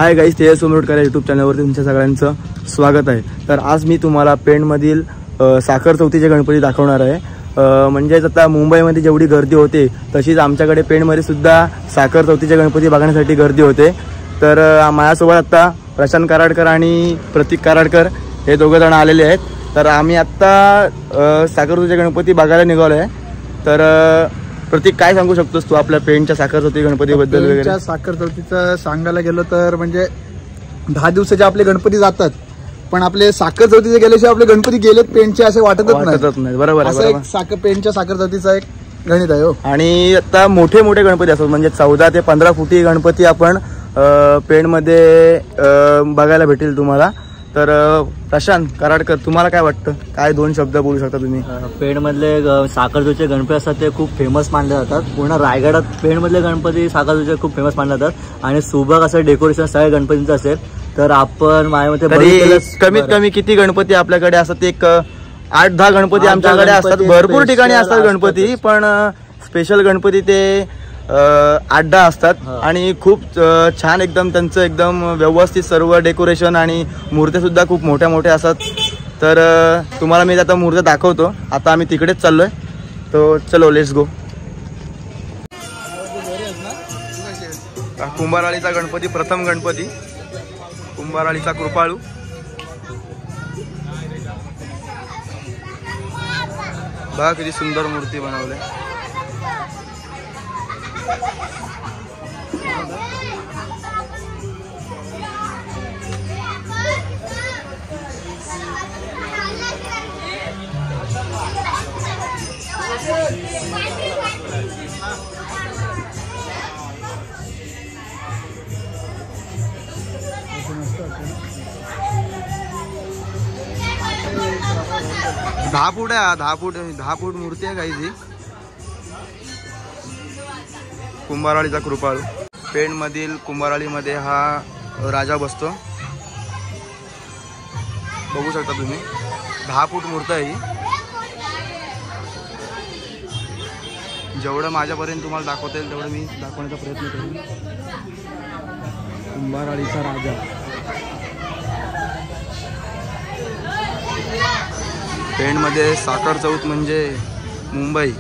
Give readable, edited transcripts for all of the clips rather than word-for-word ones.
Hi guys, तेज सोमरोडकर YouTube चॅनलवरती तुमच्या सगळ्यांचं स्वागत आहे। तर आज मी तुम्हाला पेणमधील साखर चौथीचे गणपती दाखवणार आहे। म्हणजेच आता मुंबईमध्ये जेवढी गर्दी होते तशीच आमच्याकडे पेणमध्ये सुद्धा साखर चौथीचे गणपती बघण्यासाठी गर्दी होते। तर माझ्यासोबत आता प्रशांत कराडकर आणि प्रतीक कराडकर हे दोघं जण आलेले आहेत। तर आम्ही आत्ता साखर चौथीचे गणपती बघायला निघालो आहे। तर प्रतीक, काय सांगू शकतोस तू आपल्या पेणच्या साखर चौथी गणपतीबद्दल वगैरे? साखर चौथीचं सांगायला गेलो तर म्हणजे 10 दिवसाचे आपले गणपती जातात, पण आपले साखर चौथीचे गेल्याशिवाय आपले गणपती गेलेत पेणचे असे वाटतच नाही। बरोबर आहे, पेणच्या साखर चौथीचा एक गणित आहे। आणि आता मोठे मोठे गणपती असतात, म्हणजे 14 ते 15 फुटी गणपती आपण पेणमध्ये बघायला भेटेल तुम्हाला। तर प्रशांत कराडकर, तुम्हाला काय वाटतं? काय 2 शब्द बोलू शकता तुम्ही? पेणमधले साखर चौथीचे गणपती असतात ते खूप फेमस मानले जातात। पूर्ण रायगडात पेणमधले गणपती साखर चौथीचे खूप फेमस मानले जातात आणि सुबक असं डेकोरेशन सगळ्या गणपतींचं असेल। तर आपण माझ्यामध्ये कमीत कमी किती गणपती आपल्याकडे असतात? एक 8-10 गणपती आमच्याकडे असतात। भरपूर ठिकाणी असतात गणपती, पण स्पेशल गणपती ते 8-10 असतात आणि खूप छान एकदम त्यांचं एकदम व्यवस्थित सर्व डेकोरेशन आणि मूर्त्या सुद्धा खूप मोठ्या मोठ्या असतात। तर तुम्हाला मी आता मूर्त्या दाखवतो। आता आम्ही तिकडेच चाललोय, तो चलो लेट्स गो। कुंभाराळीचा गणपती, प्रथम गणपती कुंभाराळीचा कृपाळू। बघा किती सुंदर मूर्ती बनवली। दहा फूट मूर्ती आहे काही। कुंभाराळीचा कृपाळू, पेणमधील कुंभाराळीमध्ये हा राजा बसतो, बघू शकता तुम्ही। 10 फूट मूर्ती आहे ही। जेवढं माझ्यापर्यंत तुम्हाला दाखवता येईल तेवढं मी दाखवण्याचा प्रयत्न करेन। कुंभाराळीचा राजा, पेणमध्ये साखर चौथ म्हणजे मुंबई।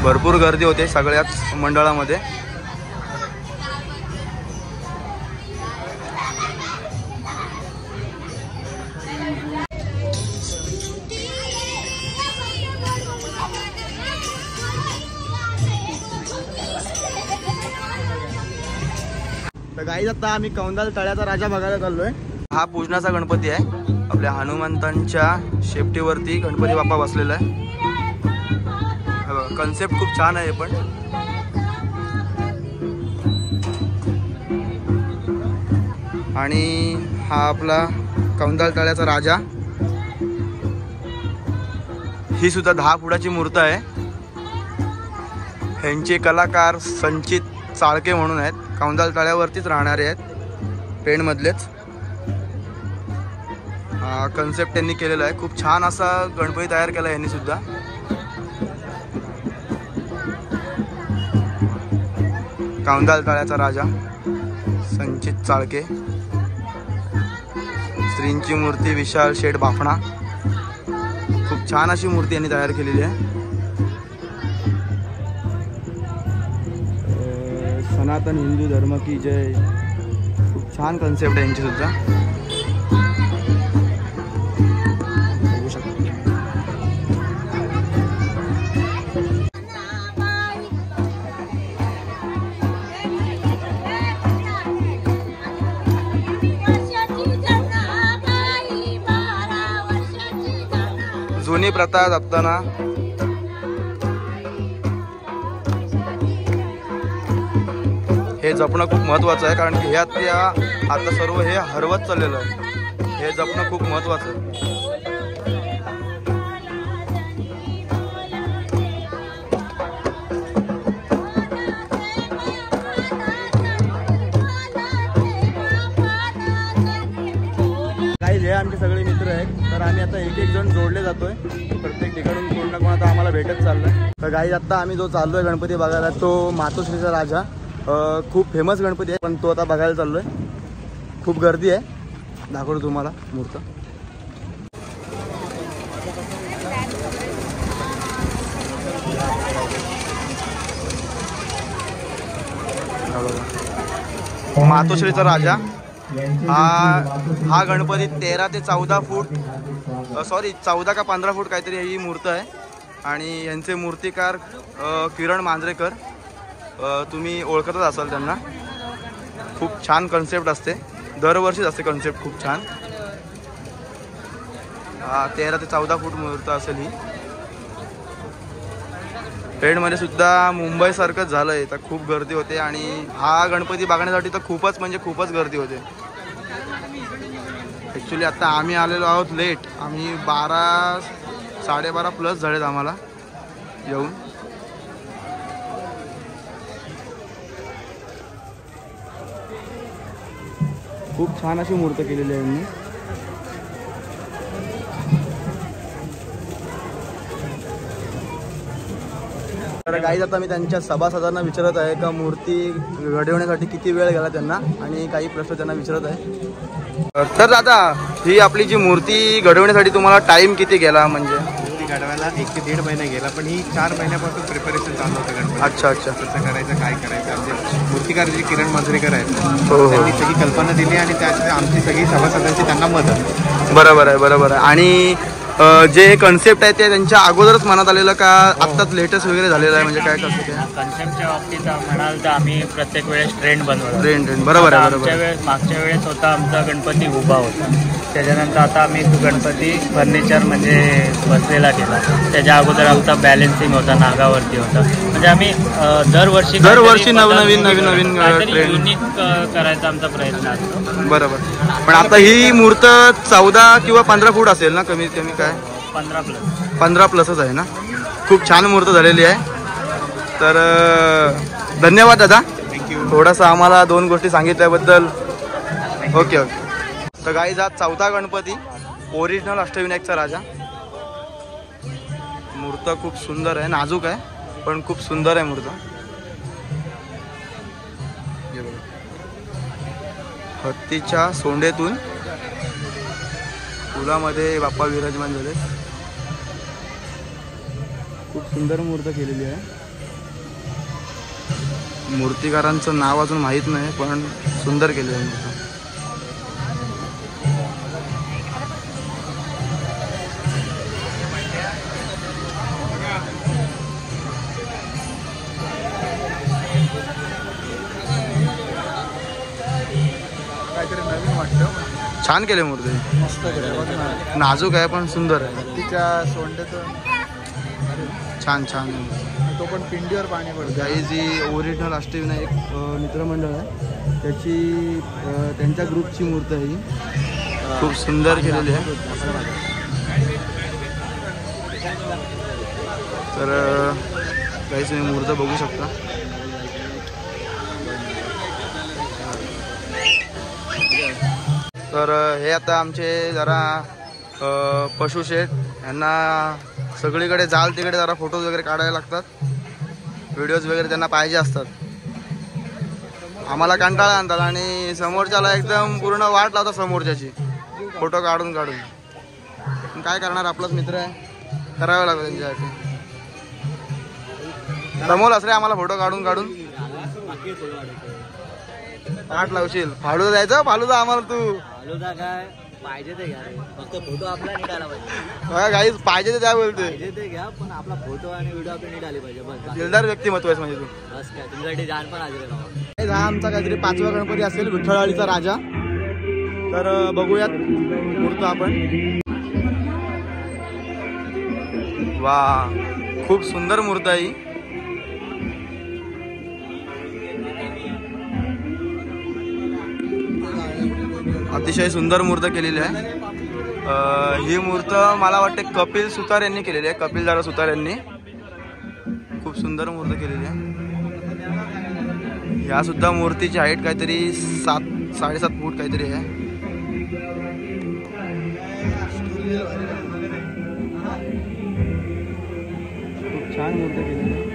भरपूर गर्दी होते सगळ्याच मंडळामध्ये। तर गाईज, आता आम्ही कौंदाल तळ्याचा राजा बघायला चाललोय। हा पूजनाचा गणपती आहे। आपल्या हनुमंतांच्या शेपटीवरती गणपती बाप्पा बसलेला आहे। कन्सेप्ट खूप छान आहे। पण आणि हा आपला कौंदाल तळ्याचा राजा, ही सुद्धा 10 फुटाची मूर्ती आहे। ह्यांचे कलाकार संचित चाळके म्हणून आहेत, कौंदाल तळ्यावरतीच राहणारे आहेत, पेणमधलेच। कन्सेप्ट त्यांनी केलेला आहे। खूप छान असा गणपती तयार केला यांनी सुद्धा। कौंदाल तळ्याचा राजा संचित चाळके। श्रींची मूर्ती विशाल शेठ बाफणा। खूप छान अशी मूर्ती यांनी तयार केलेली आहे। सनातन हिंदू धर्म की जय। खूप छान कन्सेप्ट आहे यांची सुद्धा, बघू शकता। जुनी प्रथा जपताना हे जपणं खूप महत्त्वाचं आहे, कारण की ह्यात आता सर्व हे हरवत चाललेलं आहे। हे जपणं खूप महत्त्वाचं आहे। आमचे सगळे मित्र आहेत, तर आम्ही आता एक एक जण जोडले जातोय. प्रत्येक ठिकाणून कोण ना कोण आता आम्हाला भेटत चाललंय. तर गाईज आता आम्ही जो चाललोय गणपती बघायला तो मातोश्रीचा राजा, खूप फेमस गणपती आहे, पण तो आता बघायला चाललोय. खूप गर्दी आहे, दाखवतो तुम्हाला मूर्त. मातोश्रीचा राजा हा गणपती 13 ते 14 फूट, सॉरी 14 का 15 फूट काहीतरी ही मूर्त आहे. आणि यांचे मूर्तिकार किरण मांजरेकर, तुम्ही ओळखतच असाल त्यांना. खूप छान कन्सेप्ट असते, दरवर्षीच असते कन्सेप्ट खूप छान. 13 ते 14 फूट मूर्त असेल ही. पेणमध्ये सुद्धा मुंबईसारखंच झालं आहे, तर खूप गर्दी होते. आणि हा गणपती बघण्यासाठी तर खूपच म्हणजे खूपच गर्दी होते. ॲक्च्युली आता आम्ही आलेलो आहोत लेट, आम्ही 12-12:30 प्लस झालेत आम्हाला येऊन. खूप छान अशी मूर्त केलेली आहे यांनी. तर गाईज आता मी त्यांच्या सभासदांना विचारत आहे का मूर्ती घडवण्यासाठी किती वेळ गेला त्यांना, आणि काही प्रश्न त्यांना विचारत आहे. तर दादा, ही आपली जी मूर्ती घडवण्यासाठी तुम्हाला टाइम किती गेला? म्हणजे मूर्ती घडवायला 1 ते 1.5 महिने गेला, पण ही 4 महिन्यापासून प्रिपरेशन चालू होतं गणपती. अच्छा अच्छा. कसं करायचं, काय करायचं. आमचे मूर्तिकार जे किरण मांजरेकर आहेत त्यांनी सगळी कल्पना दिली आणि त्यात आमची सगळी सभासदांची त्यांना मदत. बरोबर आहे, बरोबर आहे. आणि जे कन्सेप्ट आहे ते त्यांच्या अगोदरच मनात आलेलं का आत्ताच लेटेस्ट वगैरे झालेलं आहे? म्हणजे काय कसं ते कन्सेप्टच्या बाबतीत म्हणाल तर आम्ही प्रत्येक वेळेस ट्रेंड बनवतो. ट्रेंड बरोबर आहे, बरोबर. मागच्या वेळेस होता आमचा गणपती उभा होता, त्याच्यानंतर आता आम्ही तो गणपती फर्निचर म्हणजे बसलेला केला. त्याच्या अगोदर आमचा बॅलेन्सिंग होता, नागावरती होता. म्हणजे आम्ही दरवर्षी नवीन ट्रेंड युनिक करायचा आमचा प्रयत्न असतो. बरोबर. पण आता ही मूर्त 14 किंवा 15 फूट असेल ना, कमीत कमी? काय 15 प्लसच आहे ना. खूप छान मूर्त झालेली आहे. तर धन्यवाद दादा, थोडासा आम्हाला 2 गोष्टी सांगितल्याबद्दल. Okay okay. तर गाईज हा 4था गणपती, ओरिजिनल अष्टविनायकचा राजा. मूर्त खूप सुंदर आहे, नाजूक आहे पण खूप सुंदर आहे मूर्त. हत्तीच्या सोंडेतून फुलामध्ये बाप्पा विराजमान झाले. खूप सुंदर मूर्त केलेली आहे. मूर्तिकारांचं नाव अजून माहीत नाही, पण सुंदर केले आहे मूर्त. काहीतरी नवीन वाटतं. छान केले मूर्ती, मस्त केलं, नाजूक आहे पण सुंदर आहे. तिच्या सोंडेतून छान छान. तो पण पिंडीवर पाणी पडतं. ही जी ओरिजिनल अष्टविनायक मित्रमंडळ आहे त्याची त्यांच्या ग्रुपची मूर्त आहे ही. खूप सुंदर केलेली आहे. तर काही तुम्ही मूर्त बघू शकता. तर हे आता आमचे जरा पशुशेठ, यांना सगळीकडे जाल तिकडे जरा फोटोज वगैरे काढायला लागतात, व्हिडिओज वगैरे त्यांना पाहिजे असतात. आम्हाला कंटाळा आणतात आणि समोरच्याला एकदम पूर्ण वाट लावतात समोरच्याची फोटो काढून काढून. पण काय करणार, आपलाच मित्र आहे, करावं लागतं त्यांच्यासाठी. समोर असले आम्हाला फोटो काढून काढून वाट लावशील. फालुदा द्यायचं, फालुदा आम्हाला तू. फालुदा काय पाहिजे ते घ्या, फक्त फोटो आपला नीट आला पाहिजे. गाईज पाहिजे ते द्या बोलते. पाहिजे ते घ्या, पण आपला फोटो आणि व्हिडिओ आपले नीट आले पाहिजे. बस दिलदार व्यक्तिमत्व आहेस म्हणजे तू. बस काय, तुमच्यासाठी जाण पण हजर आहे. हा आमचा काहीतरी 5वा गणपती असेल, विठ्ठलवाडीचा राजा. तर बघूयात मूर्त आपण. वा, खूप सुंदर मूर्त आहे. अतिशय सुंदर मूर्त केलेली आहे. ही मूर्त मला वाटते कपिल सुतार यांनी केलेली आहे, कपिलदादा सुतार यांनी. खूप सुंदर मूर्त केलेली आहे. ह्या सुद्धा मूर्तीची हाईट काहीतरी 7-7.5 फूट काहीतरी आहे. मूर्ती केलेली आहे.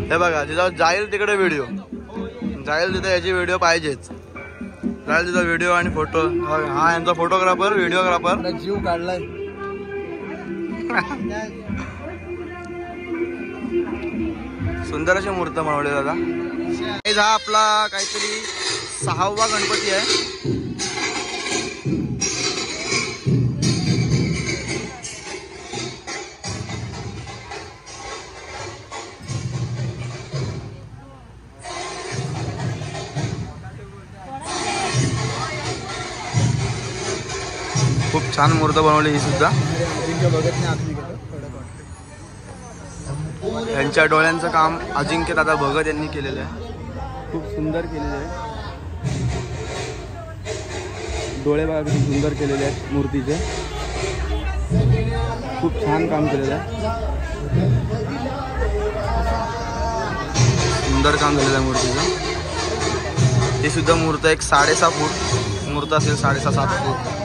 हे बघा तिथं जाईल तिकडे व्हिडिओ जाईल तिथं याची व्हिडिओ पाहिजेच. जाईल तिथं व्हिडिओ आणि फोटो. हा यांचा फोटोग्राफर व्हिडिओग्राफर जीव काढलाय. सुंदर अशी मूर्त बनवली दादा. हा आपला काहीतरी 6वा गणपती आहे. खूप छान मूर्त बनवली ही सुद्धा. यांच्या डोळ्यांचं काम अजिंक्य दादा भगत यांनी केलेलं आहे. खूप सुंदर केलेले आहे. डोळे बघा किती सुंदर केलेले आहेत मूर्तीचे. खूप छान काम केलेलं आहे. सुंदर काम झालेलं आहे मूर्तीचं. ही सुद्धा मूर्त एक 6.5 फूट मूर्त असेल. 6.5-7 फूट.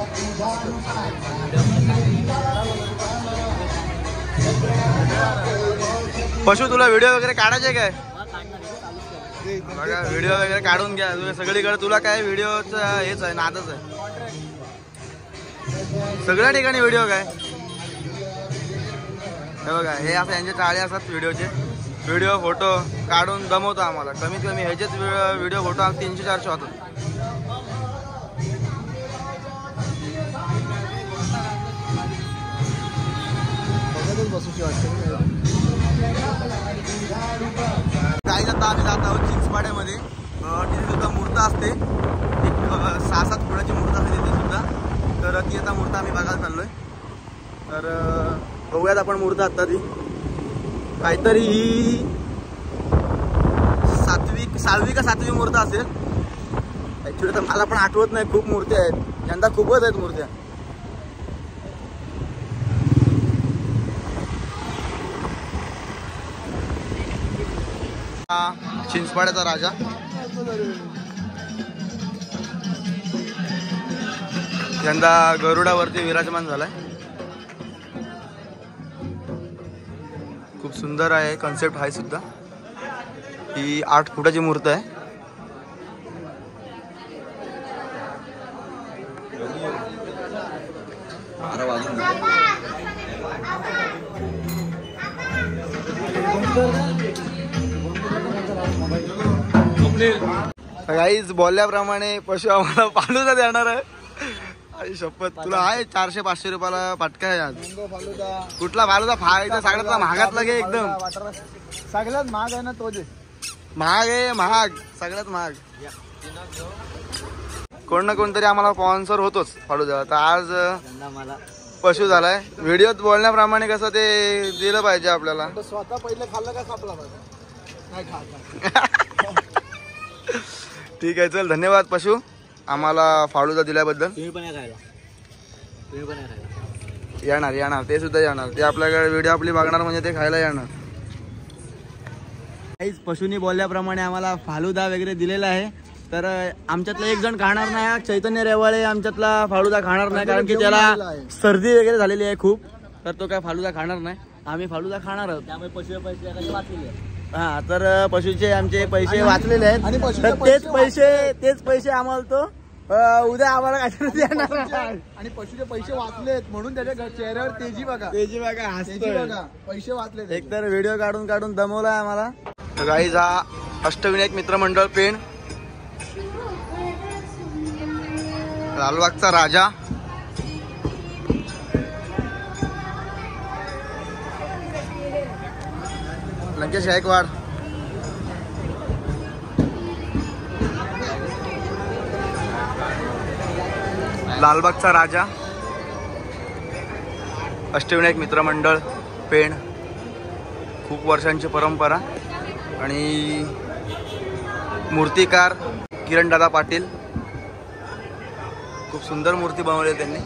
पशु तुला व्हिडिओ वगैरे काढायचे काय? बघा व्हिडिओ वगैरे काढून घ्या. सगळीकडे तुला काय व्हिडिओचं हेच आहे, नादच आहे. सगळ्या ठिकाणी व्हिडिओ काय. हे बघा हे असं यांचे टाळे असतात व्हिडिओचे. व्हिडिओ फोटो काढून दमवतो आम्हाला. कमीत कमी ह्याचेच व्हिडिओ फोटो 300-400 होतात. काही आता आम्ही जात आहोत चिंचपाड्यामध्ये. तिथे सुद्धा मूर्त असते. एक 6-7 फुटाची मूर्त असते तिथे सुद्धा. तर ती आता मूर्त आम्ही बघायला चाललोय. तर बघूयात आपण मूर्त आता. ती काहीतरी ही 6वी का 7वी मूर्त असेल ऍक्च्युली. तर मला पण आठवत नाही. खूप मूर्ती आहेत यंदा, खूपच आहेत मूर्त्या. चिंचपाड्याचा राजा. यंदा गरुडावरती विराजमान झालाय. खूप सुंदर आहे. कन्सेप्ट आहे सुद्धा. ही 8 फुटाची मूर्त आहे. गाईज बोलल्याप्रमाणे पशु आम्हाला फालुदा देणार आहे. आणि शपथ तुला आहे 400-500 रुपयाला पटका आहे आज. कुठला फालुदा? सगळ्यात महागातला घे एकदम. सगळ्यात महाग आहे ना तो. जे महाग आहे, महाग सगळ्यात महाग. कोण ना कोणतरी आम्हाला स्पॉन्सर होतोच फालुदा. तर आज पशु झालाय. व्हिडिओत बोलण्याप्रमाणे कसं ते दिलं पाहिजे आपल्याला. स्वतः पहिले खाल्लं का खापला पाहिजे. ठीक आहे चल. धन्यवाद पशु आम्हाला फालुदा दिल्याबद्दल. येणार ते सुद्धा येणार. ते आपल्याकडे व्हिडिओ आपली बघणार म्हणजे ते खायला येणार. काहीच पशुनी बोलल्याप्रमाणे आम्हाला फालुदा वगैरे दिलेला आहे. तर आमच्यातला एक जण खाणार नाही. चैतन्य रेवाळे आमच्यातला फालुदा खाणार नाही कारण की त्याला सर्दी वगैरे झालेली आहे खूप. तर तो काय फालुदा खाणार नाही. आम्ही फालुदा खाणार आहोत. त्यामुळे पशु पैसे वाचलेले. हा तर पशुचे आमचे पैसे वाचलेले आहेत. तेच पैसे आम्हाला तो उद्या आम्हाला काहीतरी देणार. आणि पशुचे पैसे वाचलेत म्हणून त्याच्या चेहऱ्यावर तेजी बघा. पैसे वाचले. एक तर व्हिडिओ काढून दमवलाय आम्हाला. गाईज हा अष्टविनायक मित्रमंडळ पेण. लालबागचा राजा. लंकेश गायकवाड. लालबागचा राजा. अष्टविनायक मित्रमंडळ पेण. खूप वर्षांची परंपरा. आणि मूर्तिकार किरणदादा पाटील. खूप सुंदर मूर्ती बनवली त्यांनी.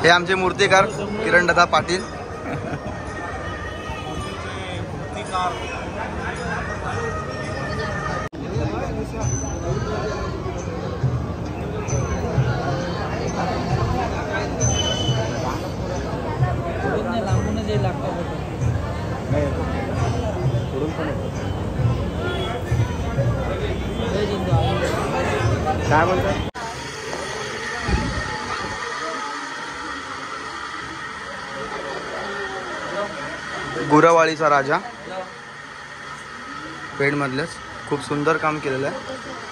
हे आमचे मूर्तिकार किरणदादा पाटील. काय बोलतात? गुरवाळीचा राजा पेणमधलेच खूप सुंदर काम केलेलं आहे.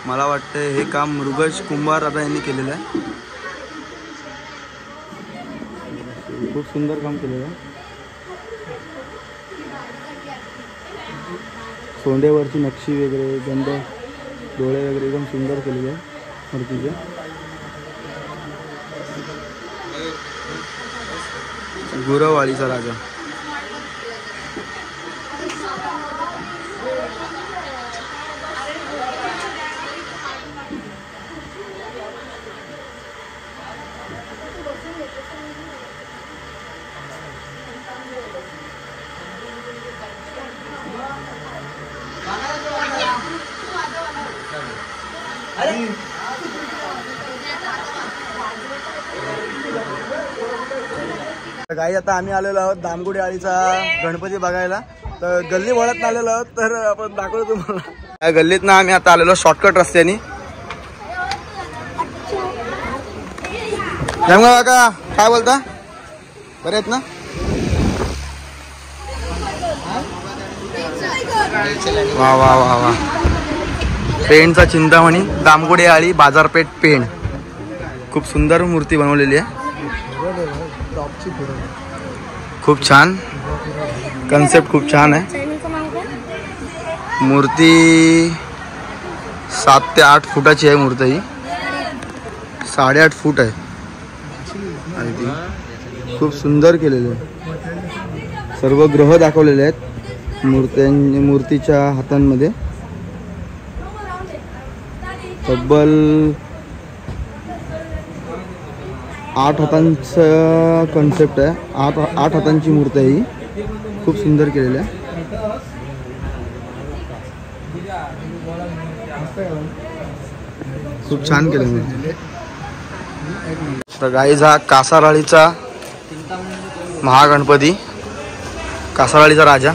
मला वाटतं हे काम मृगज कुंभार आता यांनी केलेलं आहे. खूप सुंदर काम केलेलं आहे. सोंडेवरची नक्षी वगैरे, गंध, डोळे वगैरे एकदम सुंदर केलेले आहे मूर्तीचे. गुरवाळीचा राजा. काही आता आम्ही आलेलो आहोत दामगुडी आळीचा गणपती बघायला. तर गल्ली वळत आलेलो आहोत, तर आपण दाखवतो तुम्हाला. या गल्लीतनं आम्ही आता आलेलो शॉर्टकट रस्त्याने. काका काय बोलता, बरे आहेत ना? वा वा वा वा. पेणचा चिंतामणी, दामगुडी आळी बाजारपेठ पेण. खूप सुंदर मूर्ती बनवलेली आहे. खूप छान कन्सेप्ट, खूप छान आहे मूर्ती. 7 ते 8 फुटाची आहे मूर्ती ही. 8.5 फूट आहे आणि ती खूप सुंदर केलेली आहे. सर्व ग्रह दाखवलेले आहेत मूर्तीच्या हातांमध्ये. तब्बल 8 हातांचा कन्सेप्ट आहे. 8 हातांची मूर्ती आहे ही. खूप सुंदर केलेली आहे. खूप छान केलं. तर गाईज हा कासाराळीचा महागणपती, कासाराळीचा राजा.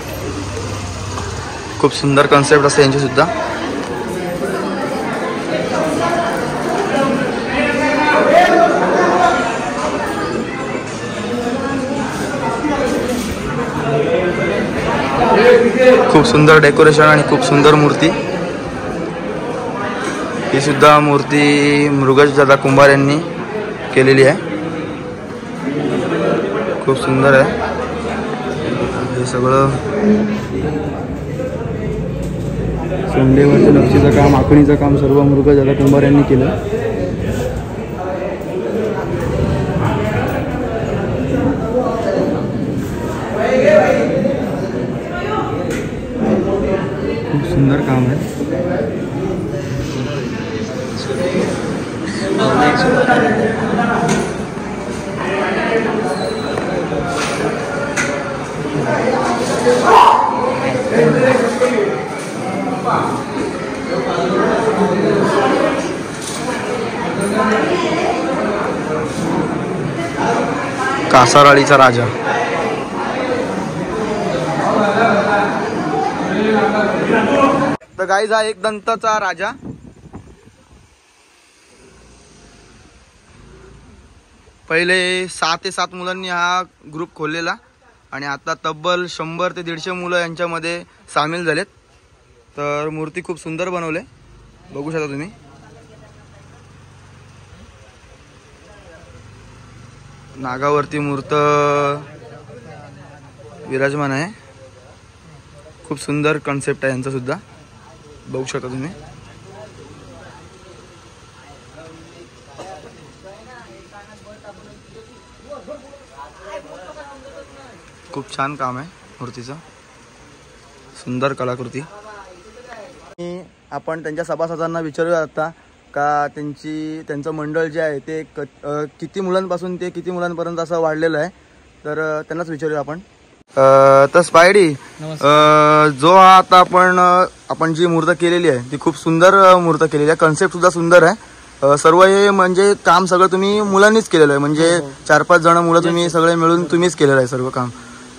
खूप सुंदर कन्सेप्ट असते यांची सुद्धा. खूप सुंदर डेकोरेशन आणि खूप सुंदर मूर्ती. ही सुद्धा मूर्ती मृगज दादा कुंभार यांनी केलेली आहे. खूप सुंदर आहे हे सगळं. सोंडेवरच्या नक्षीचं काम, आखणीचं काम सर्व मृगज दादा कुंभार यांनी केलं. खूप सुंदर काम आहे. कासाराळीचा राजा. तर गाईज हा एक दंताचा राजा. पहिले 6 ते 7 मुलांनी हा ग्रुप खोललेला आणि आता तब्बल 100 ते 150 मुलं यांच्यामध्ये सामील झालेत. तर मूर्ती खूप सुंदर बनवले, बघू शकता तुम्ही. नागावरती मूर्त विराजमान आहे. खूप सुंदर कन्सेप्ट आहे यांचा सुद्धा, बघू शकता तुम्ही. खूप छान काम आहे मूर्तीचं, सुंदर कलाकृती. आपण त्यांच्या सभासदांना विचारूया आता का त्यांचं मंडळ जे आहे ते किती मुलांपासून ते किती मुलांपर्यंत असं वाढलेलं आहे, तर त्यांनाच विचारूया आपण. तर स्पायडी, जो आता आपण जी मूर्त केलेली आहे ती खूप सुंदर मूर्त केलेली आहे, कन्सेप्ट सुद्धा सुंदर आहे. सर्व हे म्हणजे काम सगळं तुम्ही मुलांनीच केलेलं आहे, म्हणजे 4-5 जण मुलं तुम्ही सगळे मिळून तुम्हीच केलेलं आहे सर्व काम.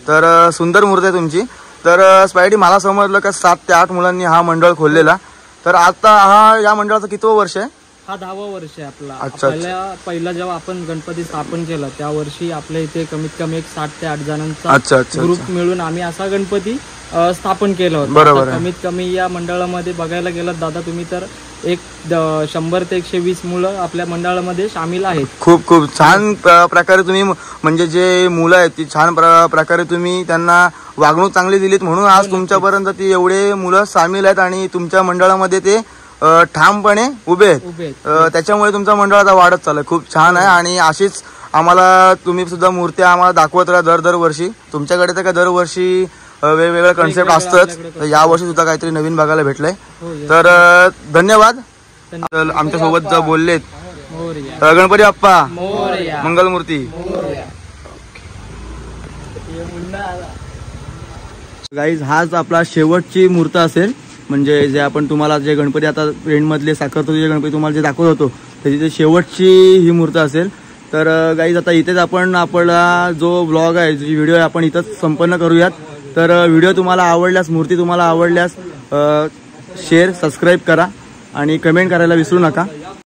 तर सुंदर मूर्ती आहे तुमची. तर स्पायडी, मला समजलं का 7 ते 8 मुलांनी हा मंडळ खोललेला, तर आता या मंडळाचं कितवं वर्ष आहे? हा 10वा वर्ष आहे आपला. अच्छा. पहिला जेव्हा आपण गणपती स्थापन केला त्या वर्षी आपल्या इथे कमीत कमी एक 7 ते 8 जणांचा ग्रुप मिळून आम्ही असा गणपती स्थापन केला होता. बरोबर. कमीत कमी या मंडळामध्ये बघायला गेलं दादा तुम्ही तर एक 100 ते 120 मुलं आपल्या मंडळामध्ये सामील आहेत. खूप खूप छान प्रकारे तुम्ही म्हणजे जे मुलं आहेत ती छान प्रकारे तुम्ही त्यांना वागणूक चांगली दिलीत, म्हणून आज तुमच्यापर्यंत ती एवढे मुलं सामील आहेत आणि तुमच्या मंडळामध्ये ते ठामपणे उभे आहेत. त्याच्यामुळे तुमचा मंडळ आता वाढत चाललंय. खूप छान आहे. आणि अशीच आम्हाला तुम्ही सुद्धा मूर्त्या आम्हाला दाखवत राहा दरवर्षी. तुमच्याकडे तर काय दरवर्षी वेगवेगळे कन्सेप्ट असतंच, तर यावर्षी सुद्धा काहीतरी नवीन बघायला भेटलंय. तर धन्यवाद आमच्यासोबत जर बोललेत. गणपती बाप्पा मंगलमूर्ती. गाईज, हाच आपला शेवटची मूर्त असेल, म्हणजे जे आपण तुम्हाला जे गणपती आता पेणमधले साखरतोतीचे गणपती तुम्हाला जे दाखवत होतो त्याची ते शेवटची ही मूर्त असेल. तर गाईज, आता इथेच आपण आपला जो ब्लॉग आहे, जी व्हिडिओ आहे, आपण इथंच संपन्न करूयात. तर व्हिडिओ तुम्हाला आवडल्यास, मूर्ती तुम्हाला आवडल्यास शेअर, सबस्क्राईब करा आणि कमेंट करायला विसरू नका.